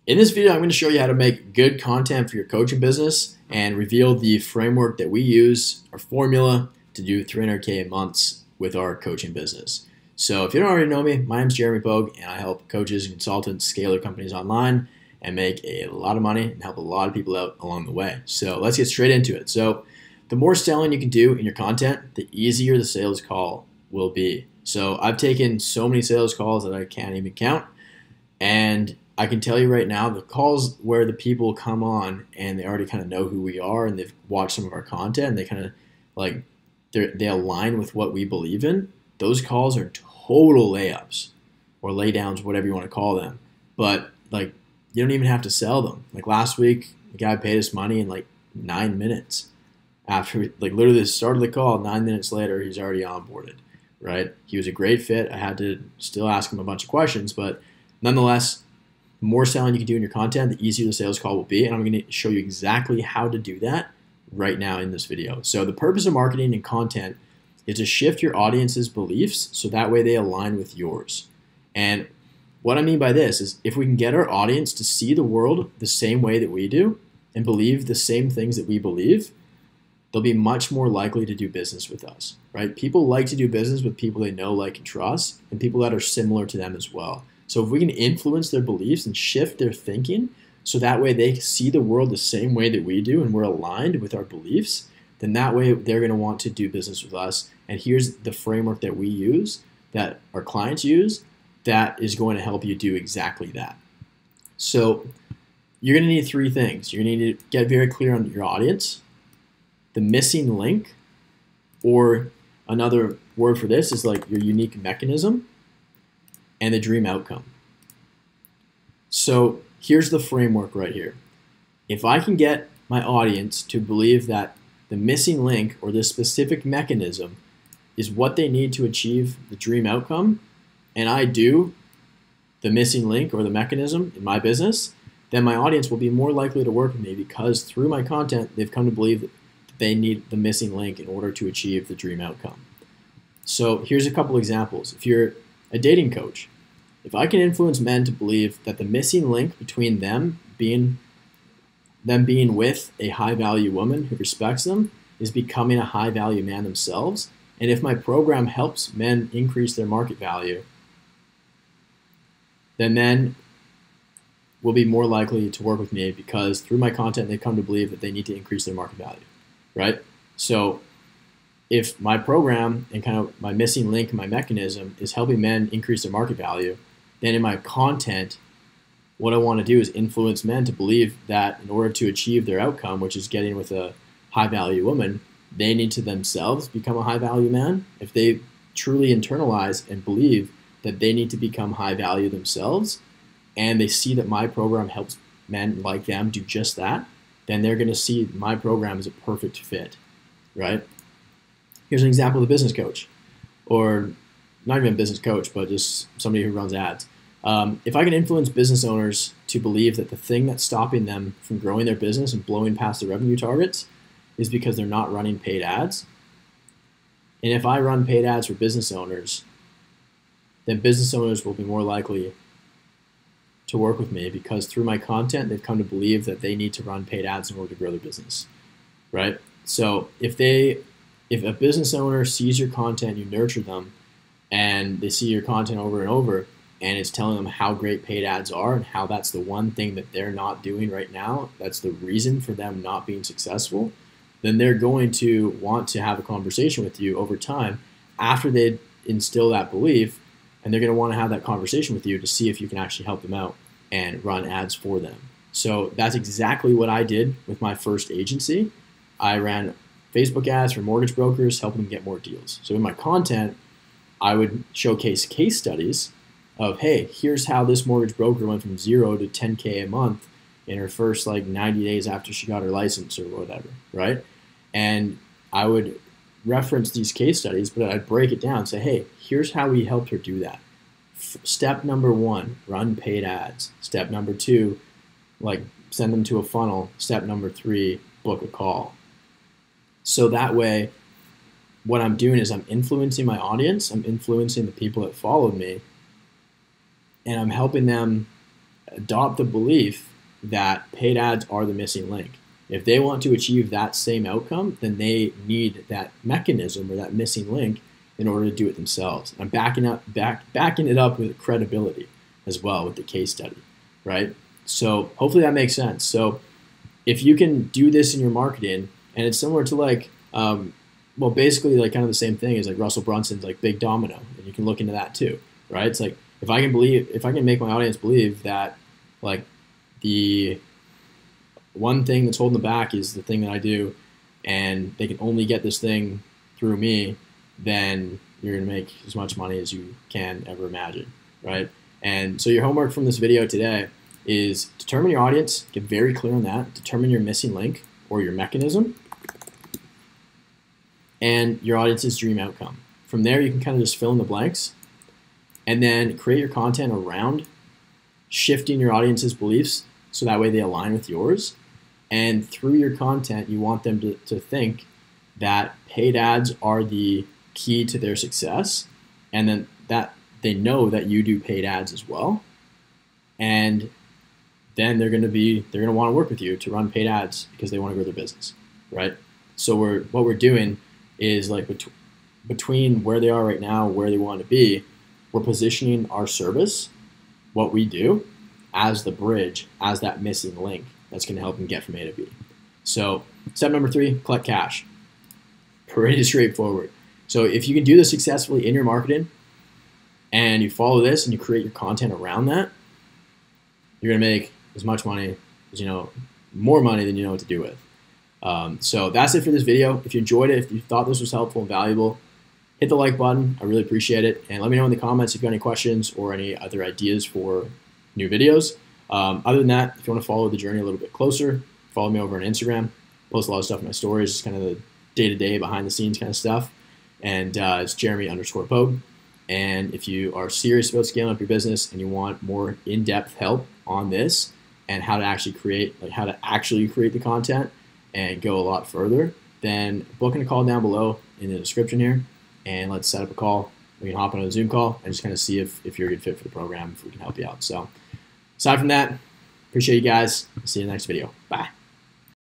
In this video, I'm going to show you how to make good content for your coaching business and reveal the framework that we use, our formula, to do 300K months with our coaching business. So if you don't already know me, my name is Jeremy Pogue, and I help coaches and consultants scale their companies online and make a lot of money and help a lot of people out along the way. So let's get straight into it. So the more selling you can do in your content, the easier the sales call will be. So I've taken so many sales calls that I can't even count, and I can tell you right now, the calls where the people come on and they already kind of know who we are and they've watched some of our content and they kind of like they align with what we believe in, those calls are total layups or laydowns, whatever you want to call them. But like, you don't even have to sell them. Like last week, the guy paid us money in like 9 minutes. After like literally the start of the call, 9 minutes later, he's already onboarded, right? He was a great fit. I had to still ask him a bunch of questions, but nonetheless, the more selling you can do in your content, the easier the sales call will be. And I'm going to show you exactly how to do that right now in this video. So the purpose of marketing and content is to shift your audience's beliefs so that way they align with yours. And what I mean by this is if we can get our audience to see the world the same way that we do and believe the same things that we believe, they'll be much more likely to do business with us, right? People like to do business with people they know, like, and trust, and people that are similar to them as well. So if we can influence their beliefs and shift their thinking so that way they see the world the same way that we do and we're aligned with our beliefs, then that way they're going to want to do business with us. And here's the framework that we use, that our clients use, that is going to help you do exactly that. So you're going to need three things. You're going to need to get very clear on your audience, the missing link, or another word for this is like your unique mechanism, and the dream outcome. So here's the framework right here. If I can get my audience to believe that the missing link or this specific mechanism is what they need to achieve the dream outcome, and I do the missing link or the mechanism in my business, then my audience will be more likely to work with me because through my content, they've come to believe that they need the missing link in order to achieve the dream outcome. So here's a couple examples. If you're a dating coach, if I can influence men to believe that the missing link between them being with a high-value woman who respects them is becoming a high-value man themselves, and if my program helps men increase their market value, then men will be more likely to work with me because through my content they come to believe that they need to increase their market value, right? So if my program and kind of my missing link and my mechanism is helping men increase their market value, then in my content, what I want to do is influence men to believe that in order to achieve their outcome, which is getting with a high-value woman, they need to themselves become a high-value man. If they truly internalize and believe that they need to become high-value themselves, and they see that my program helps men like them do just that, then they're going to see my program as a perfect fit, right? Here's an example of a business coach, or not even a business coach, but just somebody who runs ads. If I can influence business owners to believe that the thing that's stopping them from growing their business and blowing past their revenue targets is because they're not running paid ads, and if I run paid ads for business owners, then business owners will be more likely to work with me because through my content, they've come to believe that they need to run paid ads in order to grow their business, right? So if a business owner sees your content, you nurture them, and they see your content over and over, and it's telling them how great paid ads are and how that's the one thing that they're not doing right now, that's the reason for them not being successful, then they're going to want to have a conversation with you over time after they instill that belief, and they're going to want to have that conversation with you to see if you can actually help them out and run ads for them. So that's exactly what I did with my first agency. I ran Facebook ads for mortgage brokers, helping them get more deals. So in my content, I would showcase case studies of, hey, here's how this mortgage broker went from 0 to 10K a month in her first like 90 days after she got her license or whatever, right? And I would reference these case studies, but I'd break it down and say, hey, here's how we helped her do that. Step number 1, run paid ads. Step number 2, like send them to a funnel. Step number 3, book a call. So that way, what I'm doing is I'm influencing my audience, I'm influencing the people that followed me, and I'm helping them adopt the belief that paid ads are the missing link. If they want to achieve that same outcome, then they need that mechanism or that missing link in order to do it themselves. I'm backing it up with credibility as well with the case study, right? So hopefully that makes sense. So if you can do this in your marketing, and it's similar to like, well, basically like kind of the same thing as like Russell Brunson's like Big Domino, and you can look into that too, right? It's like if I can make my audience believe that like the one thing that's holding them back is the thing that I do, and they can only get this thing through me, then you're gonna make as much money as you can ever imagine, right? And so your homework from this video today is determine your audience, get very clear on that, determine your missing link or your mechanism, and your audience's dream outcome. From there, you can kind of just fill in the blanks and then create your content around shifting your audience's beliefs so that way they align with yours. And through your content, you want them to think that paid ads are the key to their success, and then that they know that you do paid ads as well. And then they're going to want to work with you to run paid ads because they want to grow their business, right? So what we're doing is like between where they are right now, where they want to be, we're positioning our service, what we do, as the bridge, as that missing link that's going to help them get from A to B. So step number 3, collect cash. Pretty straightforward. So if you can do this successfully in your marketing and you follow this and you create your content around that, you're going to make as much money as more money than you know what to do with. So that's it for this video. If you enjoyed it, if you thought this was helpful and valuable, hit the like button. I really appreciate it. And let me know in the comments if you've got any questions or any other ideas for new videos. Other than that, if you want to follow the journey a little bit closer, follow me over on Instagram. Post a lot of stuff in my stories, just kind of the day-to-day, behind-the-scenes kind of stuff. And it's Jeremy_Pogue. And if you are serious about scaling up your business and you want more in-depth help on this and how to actually create the content and go a lot further, then book in a call down below in the description here, and let's set up a call. We can hop on a Zoom call and just kind of see if you're a good fit for the program, if we can help you out. So aside from that, appreciate you guys. See you in the next video. Bye.